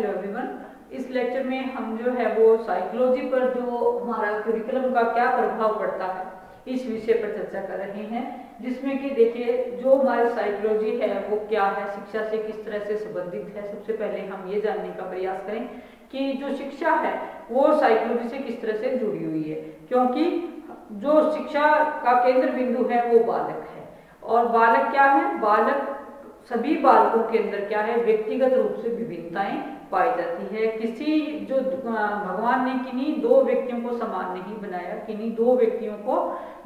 Hello everyone. इस lecture में हम जो है वो साइकोलॉजी पर जो हमारा करिकुलम का क्या प्रभाव पड़ता है इस विषय पर चर्चा कर रहे हैं, जिसमें कि देखिए जो हमारी साइकोलॉजी है वो क्या है, शिक्षा से किस तरह से संबंधित है। सबसे पहले हम ये जानने का प्रयास करें कि जो शिक्षा है वो साइकोलॉजी से किस तरह से जुड़ी हुई है, क्योंकि जो शिक्षा का केंद्र बिंदु है वो बालक है। और बालक क्या है, बालक सभी बालकों के अंदर क्या है, व्यक्तिगत रूप से विभिन्नताएं पाई जाती है। किसी जो भगवान ने किन्हीं दो व्यक्तियों को समान नहीं बनाया, किन्हीं दो व्यक्तियों को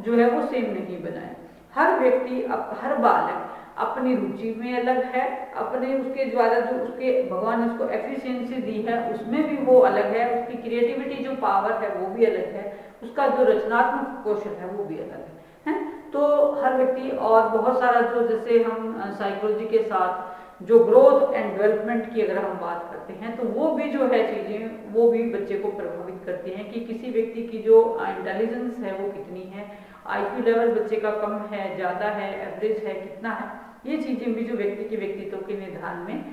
जो है वो सेम नहीं बनाया। हर व्यक्ति हर बालक अपनी रुचि में अलग है, अपने उसके द्वारा जो उसके भगवान ने उसको एफिशिएंसी दी है उसमें भी वो अलग है, उसकी क्रिएटिविटी जो पावर है वो भी अलग है, उसका जो रचनात्मक कौशल है वो भी अलग है। तो हर व्यक्ति और बहुत सारा जो, जैसे हम साइकोलॉजी के साथ जो ग्रोथ एंड डेवलपमेंट की अगर हम बात करते हैं तो वो भी जो है चीजें वो भी बच्चे को प्रभावित करती हैं कि किसी व्यक्ति की जो इंटेलिजेंस है वो कितनी है, आईक्यू लेवल बच्चे का कम है, ज्यादा है, एवरेज है, कितना है। ये चीजें भी जो व्यक्ति के व्यक्तित्व के निर्धारण में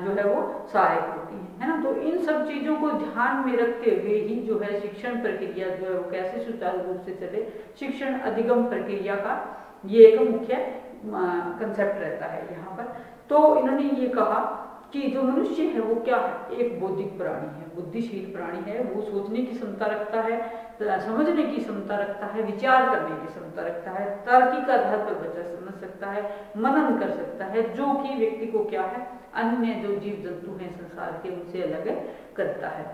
जो है वो सहायक होती है ना। तो इन सब चीजों को ध्यान में रखते हुए ही जो है शिक्षण प्रक्रिया जो है वो कैसे सुचारू रूप से चले, शिक्षण अधिगम प्रक्रिया का ये एक मुख्य कंसेप्ट रहता है यहाँ पर। तो इन्होंने ये कहा कि जो मनुष्य है वो क्या है, एक बौद्धिक प्राणी है, बुद्धिशील प्राणी है, वो सोचने की क्षमता रखता है, समझने की क्षमता रखता है, विचार करने की क्षमता रखता है, तार्किक आधार पर बच्चा समझ सकता है, मनन कर सकता है, जो कि व्यक्ति को क्या है अन्य जो जीव जंतु हैं संसार के उनसे अलग करता है।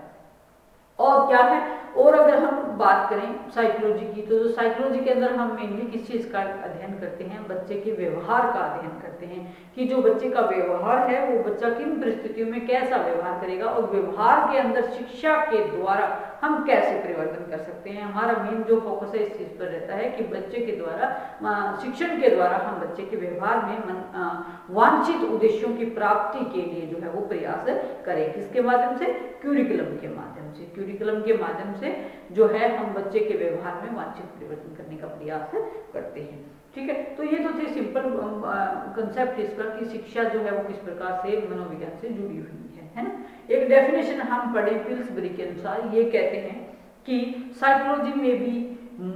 और क्या है, और अगर हम बात करें साइकोलॉजी की तो साइकोलॉजी के अंदर हम मेनली किस चीज का अध्ययन करते हैं, बच्चे के व्यवहार का अध्ययन करते हैं कि जो बच्चे का व्यवहार है वो बच्चा किन परिस्थितियों में कैसा व्यवहार करेगा, और व्यवहार के अंदर शिक्षा के द्वारा हम कैसे परिवर्तन कर सकते हैं। हमारा मेन जो फोकस है इस चीज पर रहता है कि बच्चे के द्वारा शिक्षण के द्वारा हम बच्चे के व्यवहार में वांछित उद्देश्यों की प्राप्ति के लिए जो है वो प्रयास करें। किसके माध्यम से, क्यूरिकुलम के माध्यम से। क्यूरिकुलम के माध्यम से जो है हम बच्चे के व्यवहार में वांछित परिवर्तन करने का प्रयास करते हैं। ठीक है, तो ये तो थे सिंपल कंसेप्ट इसका कि शिक्षा जो है वो किस प्रकार से मनोविज्ञान से जुड़ी हुई है ना। एक डेफिनेशन हम पढ़े पिल्सबरी के अनुसार, ये कहते हैं कि साइकोलॉजी में भी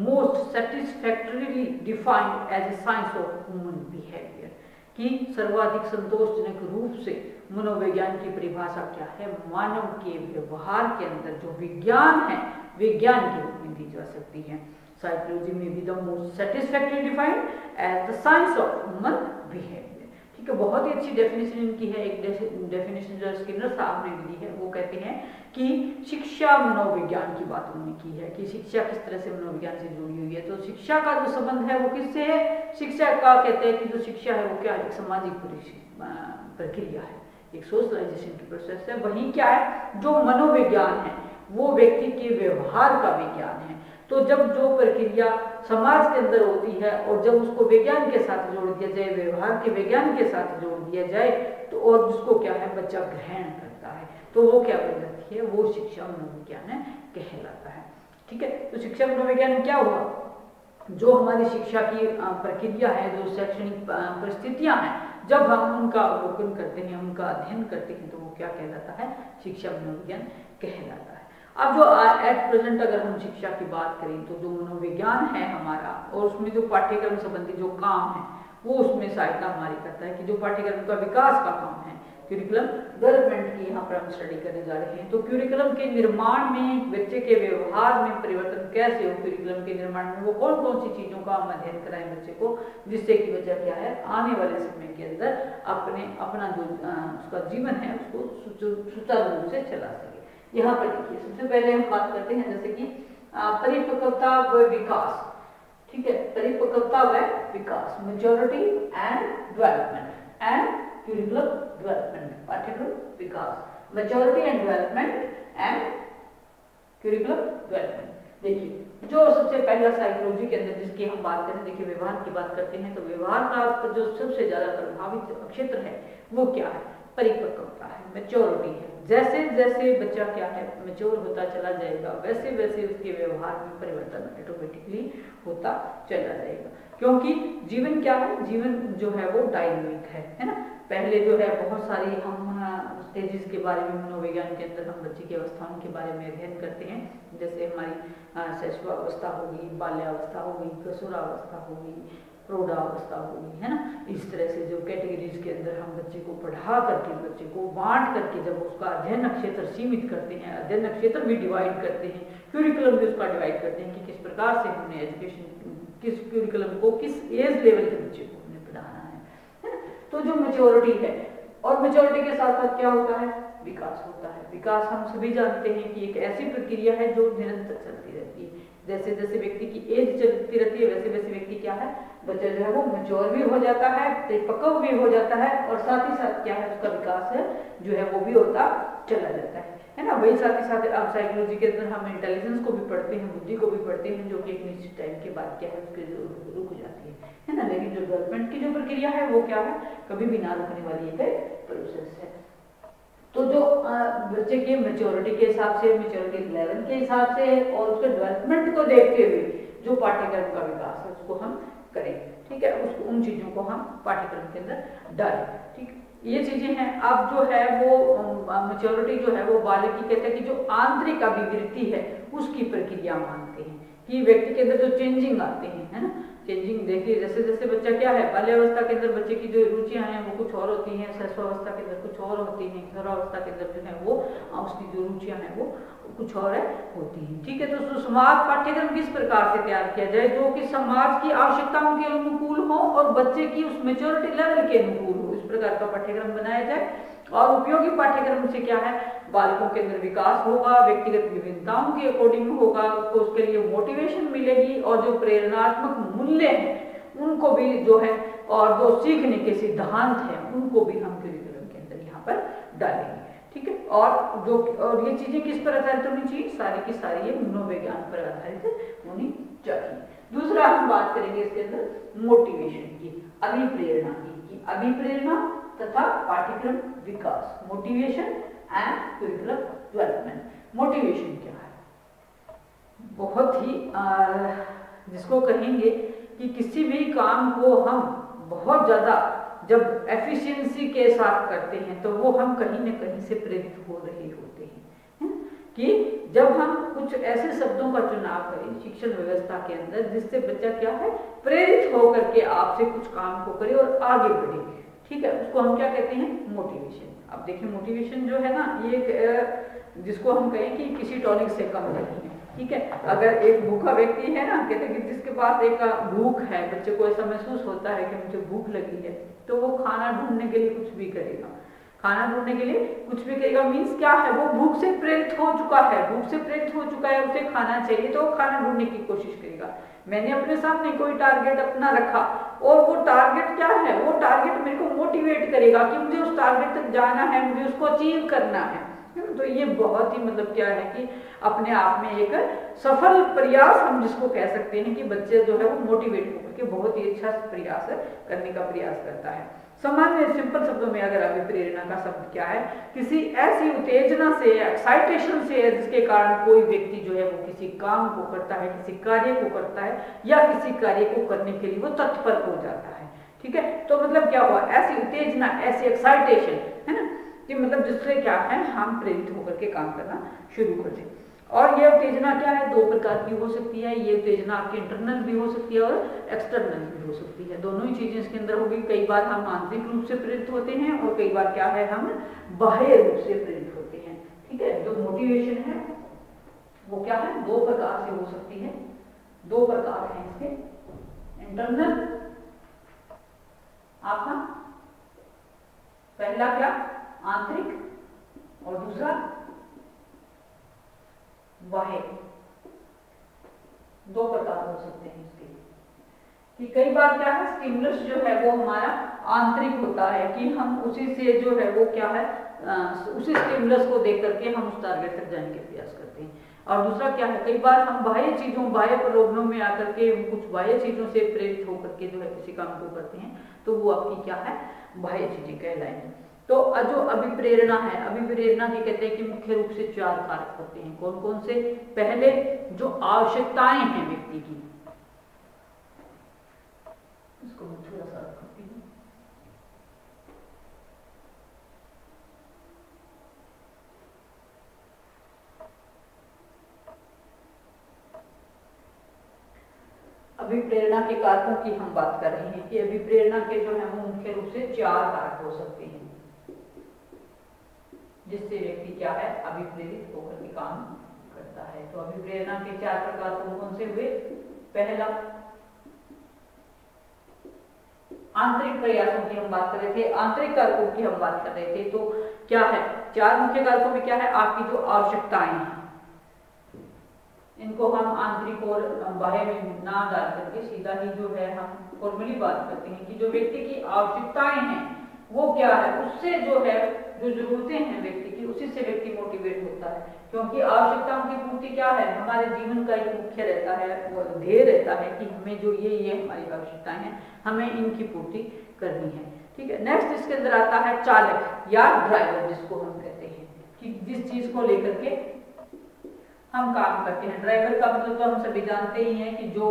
most satisfactorily defined as a science of human behaviour, कि सर्वाधिक संतोषजनक रूप से मनोविज्ञान की परिभाषा क्या है, मानव के व्यवहार के अंदर जो विज्ञान है विज्ञान के रूप में दी जा सकती है। साइकोलॉजी में भी the most satisfactory defined as the science of human behaviour. ठीक है, बहुत ही अच्छी डेफिनेशन इनकी है। एक डेफिनेशन जो स्किनर साहब ने दी है वो कहते हैं कि शिक्षा मनोविज्ञान की बात उन्होंने की है कि शिक्षा किस तरह से मनोविज्ञान से जुड़ी हुई है। तो शिक्षा का जो संबंध है वो किससे है, शिक्षा का कहते हैं कि जो शिक्षा है वो क्या है, एक सामाजिक प्रक्रिया है, एक सोशलाइजेशन की प्रोसेस है। वहीं क्या है, जो मनोविज्ञान है वो व्यक्ति के व्यवहार का विज्ञान है। तो जब जो प्रक्रिया समाज के अंदर होती है और जब उसको विज्ञान के साथ जोड़ दिया जाए, व्यवहार के विज्ञान के साथ जोड़ दिया जाए तो, और जिसको क्या है बच्चा ग्रहण करता है, तो वो क्या बन जाती है, वो शिक्षा मनोविज्ञान कहलाता है। ठीक है, तो शिक्षा मनोविज्ञान क्या हुआ, जो हमारी शिक्षा की प्रक्रिया है, जो शैक्षणिक परिस्थितियां हैं, जब हम उनका अवलोकन करते हैं, उनका अध्ययन करते हैं, तो वो क्या कहलाता है, शिक्षा मनोविज्ञान कहलाता है। अब जो एट प्रेजेंट अगर हम शिक्षा की बात करें तो जो मनोविज्ञान है हमारा, और उसमें जो पाठ्यक्रम संबंधी जो काम है वो उसमें सहायता हमारी करता है कि जो पाठ्यक्रम का विकास का काम है, क्यूरिकुलम डेवलपमेंट की यहाँ पर हम स्टडी करने जा रहे हैं। तो क्यूरिकुलम के निर्माण में बच्चे के व्यवहार में परिवर्तन कैसे हो, क्यूरिकुलम के निर्माण में वो कौन कौन सी चीजों का हम अध्ययन कराएं बच्चे को, जिससे कि बच्चा क्या है आने वाले समय के अंदर अपना जो उसका जीवन है उसको सुचारू रूप से चला सके। यहाँ पर देखिए, सबसे पहले हम बात करते हैं जैसे कि परिपक्वता व विकास। ठीक है, परिपक्वता व विकास, maturity and development and curriculum development, पाठ्यक्रम विकास, maturity and development and curriculum development. देखिए जो सबसे पहला साइकोलॉजी के अंदर जिसकी हम बात करें, देखिए व्यवहार की बात करते हैं तो व्यवहार का जो सबसे ज्यादा प्रभावित क्षेत्र है वो क्या है, परिपक्वता है, मैच्योरिटी है। जैसे जैसे बच्चा क्या है मैच्योर होता चला जाएगा वैसे वैसे उसके व्यवहार में परिवर्तन ऑटोमेटिकली होता चला जाएगा, क्योंकि जीवन क्या है, जीवन जो है वो डायनामिक है ना। पहले जो है बहुत सारी हम स्टेजेस के बारे में मनोविज्ञान के अंदर हम बच्चे की अवस्थाओं के बारे में अध्ययन करते हैं, जैसे हमारी शैशवावस्था होगी, बाल्यावस्था होगी, किशोरावस्था होगी, प्रौढ़ावस्था होगी, है ना। इस तरह से जो कैटेगरीज के अंदर हम बच्चे को पढ़ा करके, बच्चे को बांट करके जब उसका अध्ययन क्षेत्र सीमित करते हैं, अध्ययन क्षेत्र भी डिवाइड करते हैं, क्यूरिकुलम भी उसका डिवाइड करते हैं कि किस प्रकार से हमने एजुकेशन, किस क्यूरिकुलम को किस एज लेवल के बच्चे को हमने पढ़ाना है। तो जो मैच्योरिटी है, और मैच्योरिटी के साथ साथ क्या होता है, विकास होता है। विकास हम सभी जानते हैं कि एक ऐसी प्रक्रिया है जो निरंतर चलती रहती है। जैसे जैसे व्यक्ति की एज चलती रहती है वैसे वैसे व्यक्ति क्या है, बच्चा जो है वो मैच्योर भी हो जाता है, परिपक्व भी हो जाता है, और साथ ही साथ क्या है उसका विकास है जो है वो भी होता चला जाता है ना। वही साथ ही साथ अब साइकोलॉजी के अंदर हम इंटेलिजेंस को भी पढ़ते हैं, बुद्धि को भी पढ़ते हैं, जो कि एक निश्चित टाइम के बाद क्या है उसके रुक जाती है ना। लेकिन जो डेवलपमेंट की जो प्रक्रिया है वो क्या है, कभी भी ना रुकने वाली एक प्रोसेस है। तो जो बच्चे की मैच्योरिटी के हिसाब से, मैच्योरिटी लेवल के हिसाब से और उसके डेवलपमेंट को देखते हुए जो पाठ्यक्रम का विकास है उसको हम करें, ठीक है, उसको उन चीजों को हम पाठ्यक्रम के अंदर डालें, ठीक। ये चीजें हैं। अब जो है वो मैच्योरिटी जो है वो बालक की कहते हैं कि जो आंतरिक अभिवृद्धि है उसकी प्रक्रिया मानते हैं कि व्यक्ति के अंदर जो चेंजिंग आते हैं, है ना। चेंजिंग देखिए, जैसे जैसे बच्चा क्या है, बाल्यावस्था के अंदर बच्चे की जो रुचियां हैं वो कुछ और होती हैं, शैशवावस्था के अंदर कुछ और होती हैं, किशोरावस्था के अंदर जो है वो उसकी जो रुचियां हैं वो कुछ और होती हैं, ठीक है। तो समाज पाठ्यक्रम किस प्रकार से तैयार किया जाए जो कि समाज की आवश्यकताओं के अनुकूल हो और बच्चे की उस मैच्योरिटी लेवल के अनुकूल हो, इस प्रकार का पाठ्यक्रम बनाया जाए। और उपयोगी पाठ्यक्रम से क्या है, बालकों के अंदर विकास होगा, व्यक्तिगत विभिन्नताओं के अकॉर्डिंग होगा, उसको उसके लिए मोटिवेशन मिलेगी, और जो प्रेरणात्मक मूल्य हैं उनको भी जो है, और जो सीखने के सिद्धांत हैं उनको भी हम करिकुलम के अंदर यहाँ पर डालेंगे, ठीक है। और ये चीजें किस पर आधारित होनी चाहिए, सारी की सारी ये मनोविज्ञान पर आधारित होनी चाहिए। दूसरा हम बात करेंगे इसके अंदर मोटिवेशन की, अभिप्रेरणा की, अभिप्रेरणा तथा पाठ्यक्रम विकास, motivation and curriculum development. Motivation क्या है, बहुत ही जिसको कहेंगे कि किसी भी काम को हम बहुत ज्यादा जब एफिशिएंसी के साथ करते हैं तो वो हम कहीं न कहीं से प्रेरित हो रहे होते हैं, कि जब हम कुछ ऐसे शब्दों का चुनाव करें शिक्षण व्यवस्था के अंदर जिससे बच्चा क्या है, प्रेरित होकर के आपसे कुछ काम को करे और आगे बढ़े, ठीक है, उसको हम क्या कहते हैं, मोटिवेशन। अब देखिए मोटिवेशन जो है ना, ये जिसको हम कहें कि किसी टॉनिक से कम नहीं है, ठीक है। अगर एक भूखा व्यक्ति है ना, कहते हैं कि जिसके पास एक भूख है, बच्चे को ऐसा महसूस होता है कि मुझे भूख लगी है, तो वो खाना ढूंढने के लिए कुछ भी करेगा, खाना ढूंढने के लिए कुछ भी करेगा। मीन्स क्या है, वो भूख से प्रेरित हो चुका है, भूख से प्रेरित हो चुका है, उसे खाना चाहिए तो खाना ढूंढने की कोशिश करेगा। मैंने अपने सामने कोई टारगेट अपना रखा और वो टारगेट क्या है, वो टारगेट मेरे को मोटिवेट करेगा कि मुझे उस टारगेट तक जाना है, मुझे उसको अचीव करना है। तो ये बहुत ही मतलब क्या है कि अपने आप में एक सफल प्रयास हम जिसको कह सकते हैं कि बच्चे जो है वो मोटिवेट होकर के बहुत ही अच्छा प्रयास करने का प्रयास करता है। सामान्य सिंपल शब्दों में अगर अभिप्रेरणा का शब्द क्या है, किसी ऐसी उत्तेजना से, एक्साइटेशन से जिसके कारण कोई व्यक्ति जो है वो किसी काम को करता है, किसी कार्य को करता है या किसी कार्य को करने के लिए वो तत्पर हो जाता है, ठीक है। तो मतलब क्या हुआ, ऐसी उत्तेजना, ऐसी एक्साइटेशन, है ना, कि मतलब जिससे क्या है हम प्रेरित होकर के काम करना शुरू कर दें। और ये उत्तेजना क्या है, दो प्रकार की हो सकती है। ये उत्तेजना आपकी इंटरनल भी हो सकती है और एक्सटर्नल भी हो सकती है, दोनों ही चीजें इसके अंदर होगी। कई बार हम आंतरिक रूप से प्रेरित होते हैं और कई बार क्या है हम बाह्य रूप से प्रेरित होते हैं, ठीक है। जो मोटिवेशन है वो क्या है, दो प्रकार से हो सकती है, दो प्रकार हैं इसके। इंटरनल आपका पहला क्या, आंतरिक, और दूसरा बाह्य। दो प्रकार हो सकते हैं इसके, कि कई बार क्या है स्टिमुलस जो है वो हमारा आंतरिक होता है कि हम उसी से जो है वो क्या है उसी स्टिमुलस को देख करके हम उस टारगेट तक जाने के प्रयास करते हैं। और दूसरा क्या है, कई बार हम बाह्य चीजों, बाह्य प्रलोभनों में आकर के कुछ बाह्य चीजों से प्रेरित होकर के जो है किसी काम को करते हैं, तो वो आपकी क्या है, बाह्य चीजें कहलाएंगी। तो जो अभिप्रेरणा है, अभिप्रेरणा की कहते हैं कि मुख्य रूप से चार कारक होते हैं। कौन कौन से, पहले जो आवश्यकताएं हैं व्यक्ति की, इसको मैं थोड़ा सा रखती हूँ, अभिप्रेरणा के कारकों की हम बात कर रहे हैं कि अभिप्रेरणा के जो है वो मुख्य रूप से 4 कारक हो सकते हैं जिससे व्यक्ति क्या है अभिप्रेरित होकर के काम करता है। तो अभिप्रेरणा के 4 प्रकार कौन कौन से हुए? पहला, आंतरिक प्रयासों की हम बात कर रहे थे, आंतरिक कारकों की हम बात कर रहे थे। तो क्या है 4 मुख्य कारकों में क्या है? आपकी जो आवश्यकताएं हैं, इनको हम आंतरिक और बाह्य में ना डाल करके सीधा ही जो है हम फॉर्मली बात करते हैं कि जो व्यक्ति की आवश्यकताएं हैं वो क्या है, उससे जो है जो जरूरतें हैं व्यक्ति की, उसी से व्यक्ति मोटिवेट होता है। क्योंकि आवश्यकताओं की पूर्ति क्या है, हमारे जीवन का एक मुख्य रहता है, वो ध्येय रहता है कि हमें जो ये हमारी आवश्यकताएं हैं हमें इनकी पूर्ति करनी है। ठीक है। नेक्स्ट इसके अंदर आता है चालक या ड्राइवर, जिसको हम कहते हैं कि जिस चीज को लेकर के हम काम करते हैं। ड्राइवर का मतलब तो हम सभी जानते ही हैं कि जो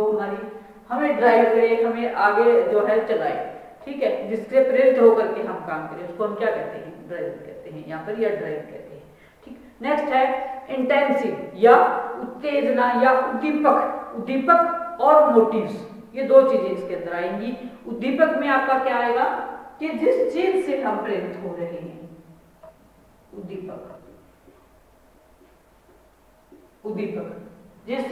हमें ड्राइव करे, हमें आगे जो है चलाए, ठीक है, जिससे प्रेरित होकर के हम काम करें, उसको हम क्या कहते हैं? ड्राइवर कहते हैं यहाँ पर, या ड्राइव कहते हैं। ठीक। नेक्स्ट है इंटेंसिव या उत्तेजना या उद्दीपक और मोटिव्स, ये 2 चीजें इसके अंदर आएंगी। उद्दीपक में आपका क्या आएगा कि जिस चीज से हम प्रेरित हो रहे हैं, उद्दीपक जिस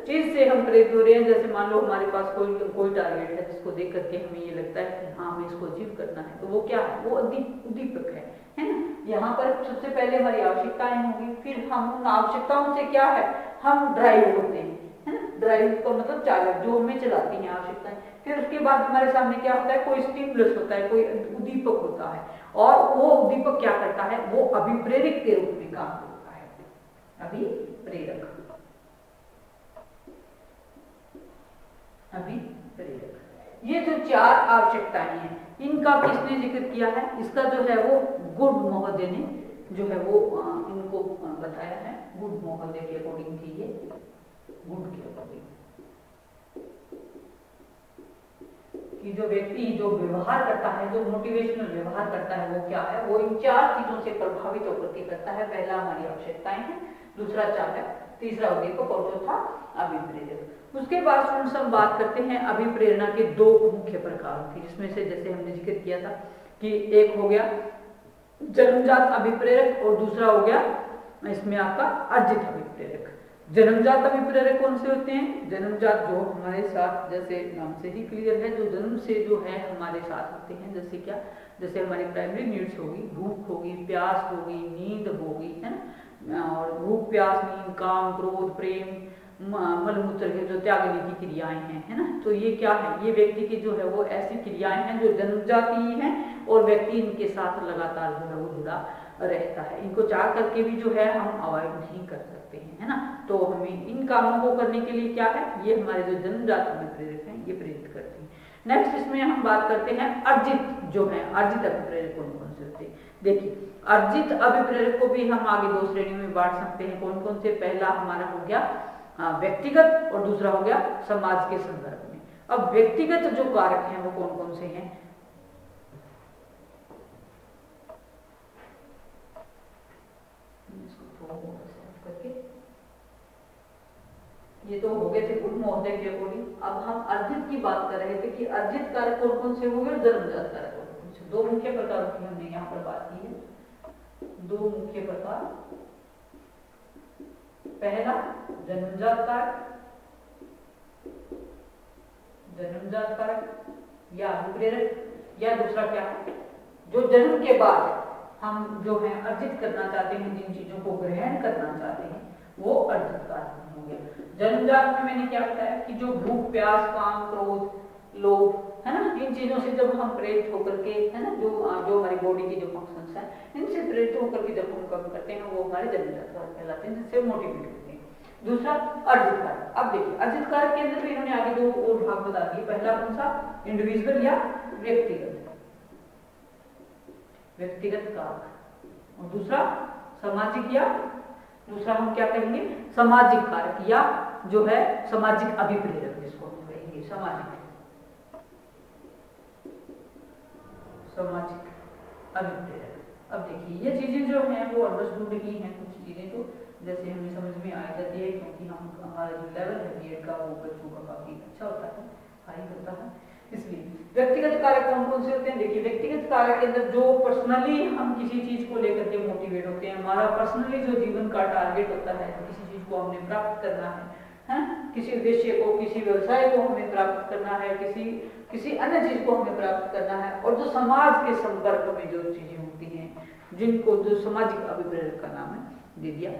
चीज से हम प्रेरित हो रहे हैं, जैसे मान लो हमारे पास कोई टारगेट है जिसको देख करके हमें ये लगता है कि हाँ हमें इसको अचीव करना है, तो वो क्या है? वो उद्दीपक है ना। यहाँ पर सबसे पहले हमारी आवश्यकताएं होंगी, फिर हम उन आवश्यकताओं से क्या है हम ड्राइव होते हैं, है ना। ड्राइव का मतलब चालक, जो हमें चलाती हैं आवश्यकताएं। फिर उसके बाद हमारे सामने क्या होता है? कोई स्टिमुलस होता है, कोई उद्दीपक होता है, और वो उद्दीपक क्या करता है? वो अभिप्रेरक के रूप में काम करता है। अभिप्रेरक ये जो 4 आवश्यकताएं हैं, इनका किसने जिक्र किया है? इसका जो है वो गुड महोदय ने जो है वो इनको बताया है। गुड महोदय के अकॉर्डिंग थी ये, गुड के अकॉर्डिंग कि जो व्यक्ति जो व्यवहार करता है, जो मोटिवेशनल व्यवहार करता है, वो क्या है? वो इन 4 चीजों से प्रभावित होकर के करता है। पहला हमारी आवश्यकताएं हैं, दूसरा चालक, तीसरा उद्दीपक और चौथा अभिप्रेरक। उसके बाद स्टूडेंट्स हम बात करते हैं अभिप्रेरणा के 2 मुख्य प्रकारों की, जिसमें से जैसे हमने जिक्र किया था कि एक हो गया जन्मजात अभिप्रेरक और दूसरा हो गया इसमें आपका अर्जित अभिप्रेरक। जन्मजात अभिप्रेरक कौन से होते हैं? जन्मजात जो हमारे साथ, जैसे नाम से ही क्लियर है, जो जन्म से जो है हमारे साथ होते हैं। जैसे क्या? जैसे हमारी प्राइमरी नीड्स होगी, भूख होगी, प्यास होगी, नींद होगी, है ना। और भूख, प्यास, नींद, काम, क्रोध, प्रेम, मलमूत्र के जो त्यागने की क्रियाएं हैं, है ना। तो ये क्या है? ये व्यक्ति की जो है वो ऐसी क्रियाएं हैं जो जन्मजाती हैं और व्यक्ति इनके साथ लगातार जो है वो जुड़ा रहता है। इनको चाह करके भी जो है हम अवॉइड नहीं कर सकते हैं, है ना। तो हमें इन कामों को करने के लिए क्या है? ये हमारे जो जन्मजात अभिप्रेरक हैं ये प्रेरित करते हैं। नेक्स्ट इसमें हम बात करते हैं अर्जित जो है, अर्जित अभिप्रेरक कौन कौन से होते हैं? देखिए, अर्जित अभिप्रेरक को भी हम आगे 2 श्रेणियों में बांट सकते हैं। कौन कौन से? पहला हमारा हो गया व्यक्तिगत और दूसरा हो गया समाज के संदर्भ में। अब व्यक्तिगत जो कारक हैं वो कौन कौन से हैं? ये तो हो गए थे गुड महोदय के अकॉर्डिंग। अब हम अर्जित की बात कर रहे थे कि अर्जित कारक कौन कौन से हो गए, जन्मजात कारक कौन कौन से। 2 मुख्य प्रकारों की हमने यहाँ पर बात की है। 2 मुख्य प्रकार, पहला जन्मजात कारक या अभिप्रेरक, या दूसरा क्या है जो जन्म के बाद हम जो है अर्जित करना चाहते हैं, जिन चीजों को ग्रहण करना चाहते हैं वो अर्जित कारक हो गया। जन्मजात में मैंने क्या बताया कि जो भूख, प्यास, काम, क्रोध, लोभ, है ना, इन चीजों से जब हम प्रेरित होकर के, है ना, जो हमारी बॉडी की जो फंक्शंस हैं इनसे प्रेरित होकर के जब हम काम करते हैं वो हमारे जन्मजात कारक कहलाते हैं, जिससे मोटिवेट होते हैं। दूसरा अर्जित कारक। अब देखिए अर्जित कारक के अंदर भी इन्होंने आगे 2 और भाग बता दिए। पहला कौन सा? इंडिविजुअल या व्यक्तिगत कारक, और दूसरा सामाजिक, या दूसरा हम क्या कहेंगे सामाजिक कारक, या जो है सामाजिक अभिप्रेरक, जिसको हम कहेंगे सामाजिक अभिप्रेरक। अब देखिए ये चीजें जो हैं वो अंडरस्टूड ही हैं, कुछ चीजें तो जैसे हमें समझ में आ जाती है, क्योंकि हमारा जो लेवल है बीएड का वो बच्चों का काफी अच्छा अच्छा होता है, हाई होता है। इसलिए व्यक्तिगत कार्य कौन कौन से होते हैं? देखिए व्यक्तिगत कार्य के अंदर जो पर्सनली हम किसी चीज को लेकर के मोटिवेट होते हैं, हमारा पर्सनली जो जीवन का टारगेट होता है, किसी चीज को हमने प्राप्त करना है, किसी उद्देश्य को, किसी व्यवसाय को हमें प्राप्त करना है, किसी अन्य चीज को हमें प्राप्त करना है, और जो समाज के संपर्क में जो चीजें होती हैं, जिनको जो सामाजिक अभिप्रेरक का नाम है दे दिया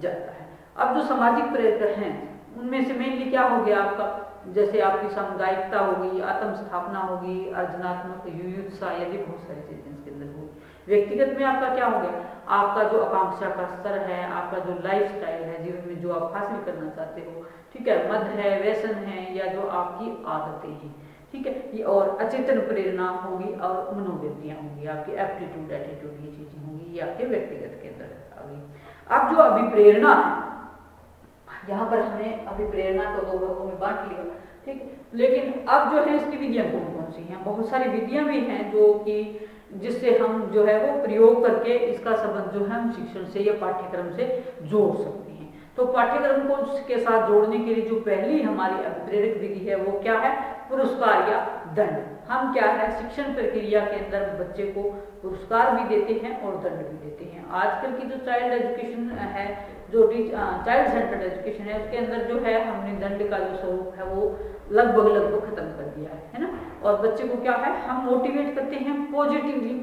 जाता है। अब जो सामाजिक प्रेरक हैं उनमें से मेनली क्या हो गया आपका, जैसे आपकी सामुदायिकता होगी, आत्म स्थापना होगी, अर्जनात्मक युयुत्सा, यदि बहुत सारी चीजें इसके अंदर होगी। व्यक्तिगत में आपका क्या हो गया, आपका जो आकांक्षा का स्तर है, आपका जो लाइफस्टाइल है जीवन में जो आप हासिल करना चाहते हो, ठीक है, मद है, व्यसन है, या जो आपकी आदतें हैं, ठीक है, ये और अचेतन प्रेरणा होगी और मनोवृत्तियां होंगी, आपकी एप्टीट्यूड, एटीट्यूड, ये चीजें होंगी, ये आपके व्यक्तिगत के अंदर आ गई। अब जो अभिप्रेरणा है, यहाँ पर हमने अभिप्रेरणा को दो भागों में बांट लिया, ठीक है, लेकिन अब जो है इसकी विधियां कौन कौन सी हैं? बहुत सारी विधियां भी हैं जो कि जिससे हम जो है वो प्रयोग करके इसका संबंध जो है हम शिक्षण से या पाठ्यक्रम से जोड़ सकते हैं। तो पाठ्यक्रम को के साथ जोड़ने के लिए जो पहली हमारी अभिप्रेरक विधि है वो क्या है? पुरस्कार या दंड। हम क्या है शिक्षण प्रक्रिया के अंदर बच्चे को पुरस्कार भी देते हैं और दंड भी देते हैं। आजकल की जो चाइल्ड एजुकेशन है, जो चाइल्ड सेंटर्ड एजुकेशन है, उसके अंदर जो है हमने दंड का जो स्वरूप है वो लगभग खत्म कर दिया है ना। और बच्चे को क्या है हम मोटिवेट करते हैं, पॉजिटिवली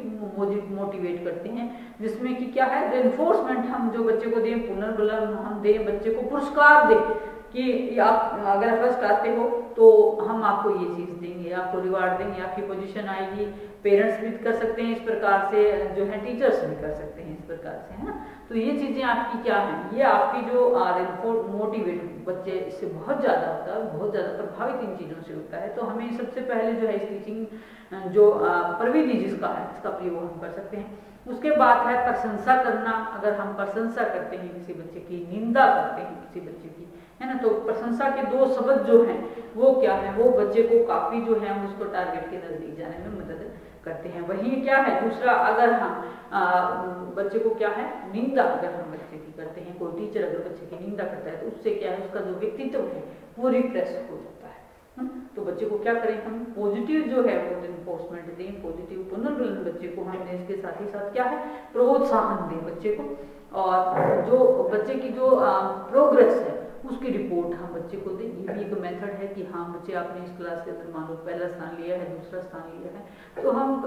मोटिवेट करते हैं, जिसमें कि क्या है रेनफोर्समेंट हम जो बच्चे को दें, पुनर्बलन हम दें, बच्चे को पुरस्कार दें कि आप अगर फर्स्ट आते हो तो हम आपको ये चीज़ देंगे, आपको रिवार्ड देंगे, आपकी पोजीशन आएगी। पेरेंट्स भी कर सकते हैं इस प्रकार से, जो है टीचर्स भी कर सकते हैं इस प्रकार से, है ना। तो ये चीज़ें आपकी क्या हैं, ये आपकी जो मोटिवेट बच्चे इससे बहुत ज़्यादा होता है, बहुत ज़्यादा प्रभावित इन चीज़ों से होता है। तो हमें सबसे पहले जो है टीचिंग जो प्रविधि जिसका है इसका प्रयोग हम कर सकते हैं। उसके बाद है प्रशंसा करना। अगर हम प्रशंसा करते हैं किसी बच्चे की, निंदा करते हैं किसी बच्चे की, है ना, तो प्रशंसा के दो शब्द जो हैं वो क्या है, वो बच्चे को काफी जो है उसको टारगेट के नजदीक जाने में मदद करते हैं। वही क्या है दूसरा, अगर हम बच्चे को क्या है निंदा अगर हम बच्चे की करते हैं, कोई टीचर अगर बच्चे की निंदा करता है तो उससे क्या है उसका जो व्यक्तित्व है वो रिप्रेस हो जाता है। तो बच्चे को क्या करें हम पॉजिटिव जो है वो इन्फोर्समेंट दें, पॉजिटिव पुनर्बलन बच्चे को हम दें, इसके साथ ही साथ क्या है प्रोत्साहन दें बच्चे को। और जो बच्चे की जो प्रोग्रेस है उसकी रिपोर्ट हम बच्चे को दें। ये भी एक मेथड है कि हाँ बच्चे आपने इस क्लास के अंदर मान लो पहला स्थान लिया है, दूसरा स्थान लिया है, तो हम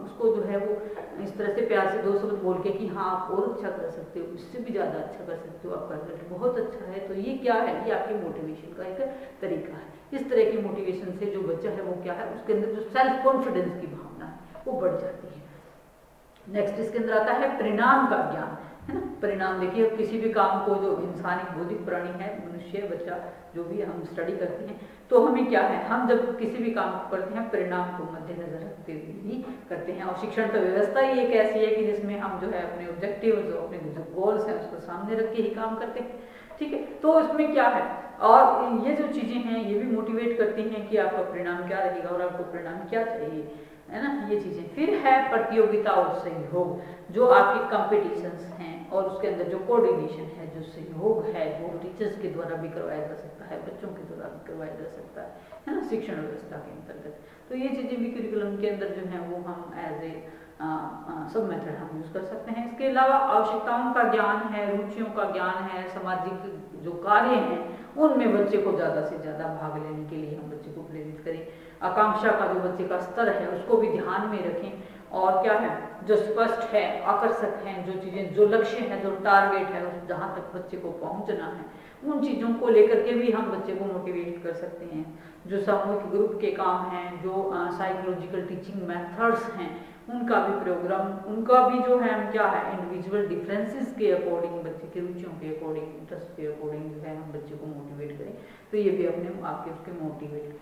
उसको जो है वो इस तरह से प्यार से दो शब्द बोल के कि हाँ आप और अच्छा कर सकते हो, इससे भी ज़्यादा अच्छा कर सकते हो, आपका रिजल्ट बहुत अच्छा है। तो ये क्या है, ये आपके मोटिवेशन का एक तरीका है। इस तरह की मोटिवेशन से जो बच्चा है वो क्या है उसके अंदर जो सेल्फ कॉन्फिडेंस की भावना है वो बढ़ जाती है। नेक्स्ट इसके अंदर आता है परिणाम का ज्ञान, है ना। परिणाम देखिए किसी भी काम को, जो इंसान एक बौद्धिक प्राणी है, मनुष्य बच्चा जो भी हम स्टडी करते हैं तो हमें क्या है हम जब किसी भी काम को करते हैं परिणाम को मद्देनजर रखते हुए ही करते हैं। और शिक्षण तो व्यवस्था ही एक ऐसी है कि जिसमें हम जो है अपने ऑब्जेक्टिव जो अपने जो गोल्स हैं उसको सामने रख के ही काम करते हैं, ठीक है। तो इसमें क्या है और ये जो चीजें हैं ये भी मोटिवेट करती हैं कि आपका परिणाम क्या रहेगा और आपको परिणाम क्या चाहिए, है ना, ये चीजें। फिर है प्रतियोगिता और सहयोग, जो आपके कॉम्पिटिशन्स हैं और उसके अंदर जो कोऑर्डिनेशन है, जो सहयोग है वो टीचर्स के द्वारा भी करवाया जा सकता है, बच्चों के द्वारा भी करवाया जा सकता है ना, शिक्षण व्यवस्था के अंतर्गत। तो ये चीजें भी करिकुलम के अंदर जो है वो हम एज ए सब मेथड हम यूज कर सकते हैं। इसके अलावा आवश्यकताओं का ज्ञान है, रुचियों का ज्ञान है, सामाजिक जो कार्य हैं उनमें बच्चे को ज़्यादा से ज़्यादा भाग लेने के लिए हम बच्चे को प्रेरित करें। आकांक्षा का जो बच्चे का स्तर है उसको भी ध्यान में रखें। और क्या है जो स्पष्ट है, आकर्षक हैं, जो चीज़ें, जो लक्ष्य है, जो टारगेट है, उस जहाँ तक बच्चे को पहुँचना है उन चीज़ों को लेकर के भी हम बच्चे को मोटिवेट कर सकते हैं। जो सामूहिक ग्रुप के काम हैं, जो साइकोलॉजिकल टीचिंग मेथड्स हैं उनका भी प्रोग्राम, उनका भी जो है हम क्या है इंडिविजुअल डिफरेंसेस के अकॉर्डिंग, बच्चे की रुचियों के अकॉर्डिंग, इंटरेस्ट के अकॉर्डिंग जो है हम बच्चे को मोटिवेट करें। तो ये भी अपने आपके उसके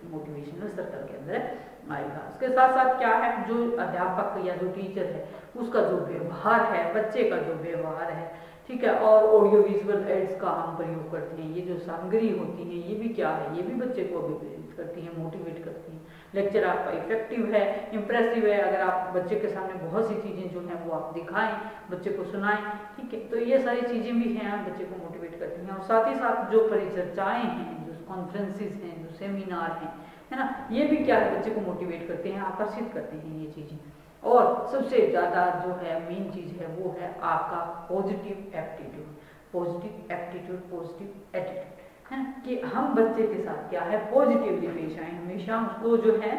मोटिवेशनल सर्कल के अंदर आएगा। उसके साथ साथ क्या है जो अध्यापक या जो टीचर है उसका जो व्यवहार है, बच्चे का जो व्यवहार है, ठीक है। और ऑडियो विजुअल एड्स का हम प्रयोग करते हैं, ये जो सामग्री होती है ये भी क्या है, ये भी बच्चे को अभी प्रेरित करती है, मोटिवेट करती है। लेक्चर आपका इफेक्टिव है, इम्प्रेसिव है, अगर आप बच्चे के सामने बहुत सी चीज़ें जो हैं वो आप दिखाएं, बच्चे को सुनाएं, ठीक है। तो ये सारी चीज़ें भी हैं बच्चे को मोटिवेट करती हैं। और साथ ही साथ जो परिचर्चाएँ हैं, जो कॉन्फ्रेंसेस हैं, जो सेमिनार हैं, है ना, ये भी क्या है, बच्चे को मोटिवेट करते हैं, आकर्षित करते हैं ये चीज़ें। और सबसे ज़्यादा जो है मेन चीज़ है वो है आपका positive aptitude, positive aptitude, positive attitude, है ना, कि हम बच्चे के साथ क्या है पॉजिटिवली पेश आए, हमेशा उसको जो है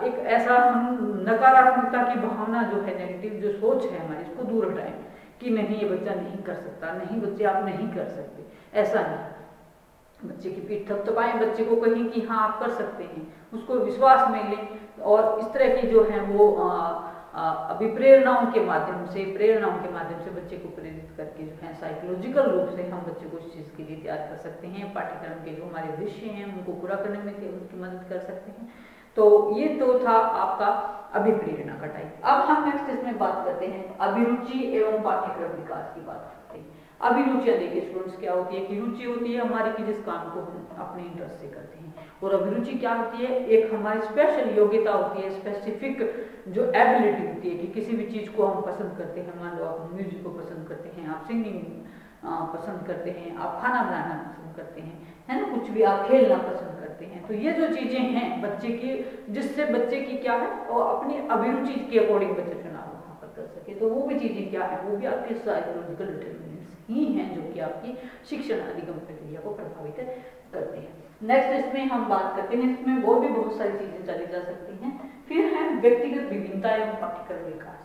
एक ऐसा हम नकारात्मकता की भावना जो है, नेगेटिव जो सोच है हमारी, इसको दूर हटाएं कि नहीं ये बच्चा नहीं कर सकता, नहीं बच्चे आप नहीं कर सकते, ऐसा नहीं। बच्चे की पीठ थपथपाएं, बच्चे को कहें कि हाँ आप कर सकते हैं, उसको विश्वास में लें, और इस तरह की जो है वो अभिप्रेरणाओं के माध्यम से, प्रेरणाओं के माध्यम से बच्चे को प्रेरित करके जो है साइकोलॉजिकल रूप से हम बच्चे को इस चीज़ के लिए तैयार कर सकते हैं। पाठ्यक्रम के जो हमारे विषय हैं उनको पूरा करने में उनकी मदद कर सकते हैं। तो ये तो था आपका अभिप्रेरणा का टाइप। अब हम नेक्स्ट इसमें बात करते हैं अभिरुचि एवं पाठ्यक्रम विकास की बात करते हैं। अभिरुचियां देखिए स्टूडेंट्स क्या होती है कि रुचि होती है हमारी कि जिस काम को हम अपने इंटरेस्ट से करते हैं, और अभिरुचि क्या होती है, एक हमारी स्पेशल योग्यता होती है, स्पेसिफिक जो एबिलिटी होती है कि किसी भी चीज़ को हम पसंद करते हैं। मान लो आप म्यूजिक को पसंद करते हैं, आप सिंगिंग पसंद करते हैं, आप खाना बनाना पसंद करते हैं, है ना, कुछ भी आप खेलना पसंद करते हैं। तो ये जो चीज़ें हैं बच्चे की, जिससे बच्चे की क्या है और अपनी अभिरुचि के अकॉर्डिंग बच्चे चुनाव वहाँ पर कर सके, तो वो भी चीज़ें क्या है, वो भी आपके साइकोलॉजिकल डिटरमिनेंट्स ही हैं जो कि आपकी शिक्षण अधिगम प्रक्रिया को प्रभावित करते हैं। नेक्स्ट इसमें हम बात करते हैं, इसमें और भी बहुत सारी चीज़ें चली जा सकती हैं। फिर है व्यक्तिगत विभिन्नता एवं पाठ्यक्रम विकास।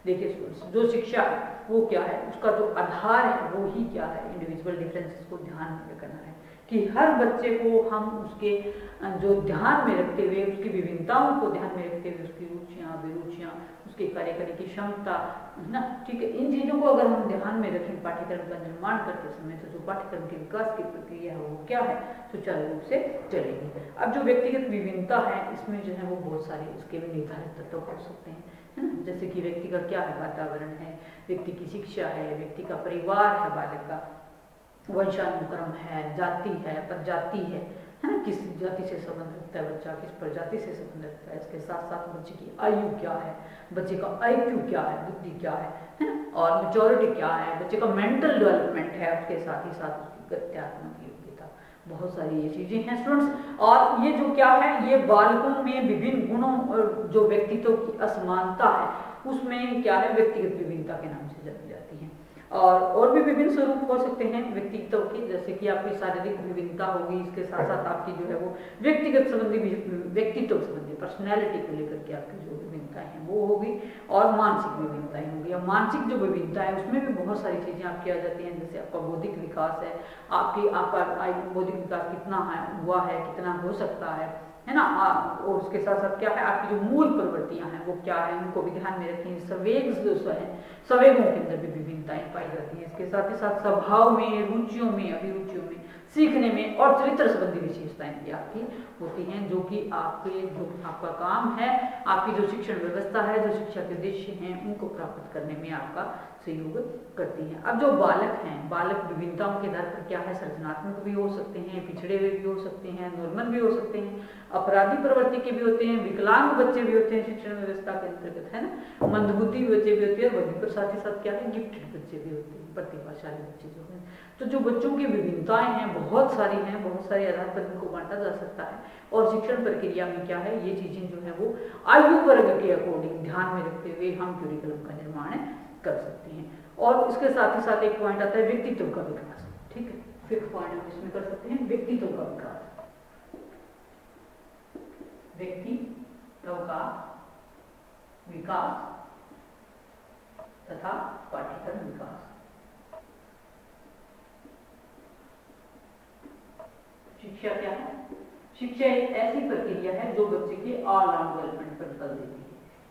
देखिए स्टूडेंट्स, जो शिक्षा है वो क्या है, उसका जो आधार है वो ही क्या है, इंडिविजुअल डिफरेंसेस को ध्यान में रखना है कि हर बच्चे को हम उसके जो ध्यान में रखते हुए, उसकी विभिन्नताओं को ध्यान में रखते हुए, उसकी रुचियाँ, अभिरुचियाँ, उसके कार्य करने की क्षमता, है ना, ठीक है, इन चीज़ों को अगर हम ध्यान में रखें पाठ्यक्रम का निर्माण करते समय, तो जो पाठ्यक्रम के विकास की प्रक्रिया है वो क्या है, सुचारू रूप से चलेगी। अब जो व्यक्तिगत विभिन्नता है इसमें जो है वो बहुत सारे इसके भी निर्धारित तत्व हो सकते हैं, है ना, जैसे कि व्यक्ति का क्या है, वातावरण है, व्यक्ति की शिक्षा है, व्यक्ति का परिवार है, बालक का वंशानुक्रम है, जाति है, प्रजाति है ना, किस जाति से संबंध रखता है बच्चा, किस प्रजाति से संबंध रखता है, इसके साथ साथ बच्चे की आयु क्या है, बच्चे का IQ क्या है, बुद्धि क्या है ना, और मैच्योरिटी क्या है, बच्चे का मेंटल डेवलपमेंट है, उसके साथ ही साथ उसकी गत्यात्मक योग्यता, बहुत सारी ये चीजें हैं स्टूडेंट्स। और ये जो क्या है, ये बालकों में विभिन्न गुणों, जो व्यक्तित्व की असमानता है उसमें क्या है, व्यक्तिगत विभिन्नता के नाम से जानी जाती है। और भी विभिन्न स्वरूप हो सकते हैं व्यक्तित्व के, जैसे कि आपकी शारीरिक विभिन्नता होगी, इसके साथ साथ आपकी जो है वो व्यक्तिगत संबंधी, व्यक्तित्व संबंधी, पर्सनैलिटी को लेकर के आपकी जो विभिन्नताएं हैं वो होगी, और मानसिक विभिन्नताएं होगी। और मानसिक जो विभिन्नता है उसमें भी बहुत सारी चीजें आपकी आ जाती हैं, जैसे आपका बौद्धिक विकास है, आपका बौद्धिक विकास कितना हुआ है, कितना हो सकता है ना, और उसके साथ साथ क्या है, आपकी जो मूल प्रवृत्तियां हैं वो क्या है, उनको भी ध्यान में रखें। संवेग जो है, संवेगों के अंदर भी विभिन्नताएं पाई जाती हैं। इसके साथ ही साथ स्वभाव में, रुचियों में, अभिरुचियों में, सीखने में और चरित्र संबंधी विशेषताएं भी आपकी होती हैं, जो कि आपके जो आपका काम है, आपकी जो शिक्षण व्यवस्था है, जो शिक्षा के उद्देश्य हैं उनको प्राप्त करने में आपका सहयोग करती हैं। अब जो बालक हैं, बालक विभिन्नताओं के आधार पर क्या है, सृजनात्मक भी हो सकते हैं, पिछड़े हुए भी हो सकते हैं, नॉर्मल भी हो सकते हैं, अपराधी प्रवृत्ति के भी होते हैं, विकलांग बच्चे भी होते हैं शिक्षण व्यवस्था के अंतर्गत, है ना, मंदबुद्धि बच्चे भी होते हैं, वहीं पर साथ ही साथ क्या है, गिफ्टेड बच्चे भी होते हैं, प्रतिभाशाली बच्चे जो हैं। तो जो बच्चों की विभिन्नताएं हैं बहुत सारी हैं, बहुत सारे आधार पर इनको बांटा जा सकता है। और शिक्षण प्रक्रिया में क्या है, ये चीजें जो है वो आयु वर्ग के अकॉर्डिंग ध्यान में रखते हुए हम करिकुलम का निर्माण कर सकते हैं। और इसके साथ ही साथ एक पॉइंट आता है व्यक्तित्व का विकास, ठीक है, फिफ्थ पॉइंट हम इसमें कर सकते हैं व्यक्तित्व का विकास, व्यक्तित्व का विकास तथा पाठ्यक्रम विकास। शिक्षा क्या है, शिक्षा एक ऐसी प्रक्रिया है जो बच्चे के ऑलराउंड डेवलपमेंट पर बल देती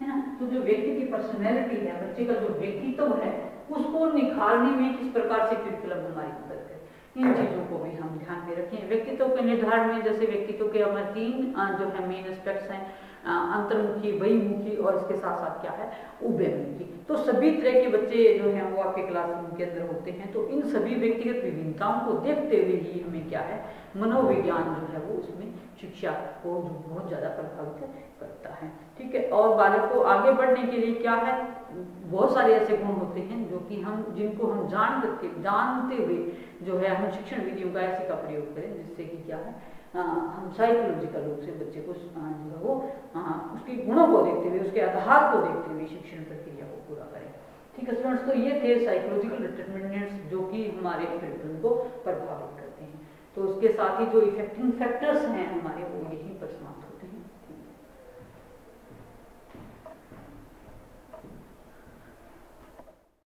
है ना। तो जो व्यक्ति की पर्सनैलिटी है, बच्चे का जो व्यक्तित्व है, उसको निखारने में किस प्रकार से करिकुलम हमारी मदद करे, इन चीजों को भी हम ध्यान में रखें। व्यक्तित्व के निर्धारण में जैसे व्यक्तित्व के हमारे 3 जो है मेन एस्पेक्ट्स हैं, अंतर्मुखी, बहिर्मुखी और इसके साथ साथ क्या है, उभयमुखी। तो सभी तरह के बच्चे जो हैं वो आपके क्लासरूम के अंदर होते हैं। तो इन सभी व्यक्तिगत विभिन्नताओं को देखते हुए ही हमें क्या है, मनोविज्ञान जो है वो उसमें शिक्षा को जो बहुत ज़्यादा प्रभावित करता है। ठीक है, और बालक को आगे बढ़ने के लिए क्या है, बहुत सारे ऐसे गुण होते हैं जो कि जिनको हम जानते हुए जो है हम शिक्षण विधियों का ऐसे का प्रयोग करें जिससे कि क्या है, हम साइकोलॉजिकल रूप से बच्चे को जो है वो उसके गुणों को देखते हुए, उसके आधार को देखते हुए शिक्षण प्रक्रिया को पूरा करें। ठीक है स्टूडेंट्स, तो ये थे साइकोलॉजिकल डिटरमिनेंट्स जो कि हमारे करिकुलम को प्रभावित करते हैं। तो उसके साथ ही जो इफेक्टिंग फैक्टर्स हैं हमारे, वो यही पर समाप्त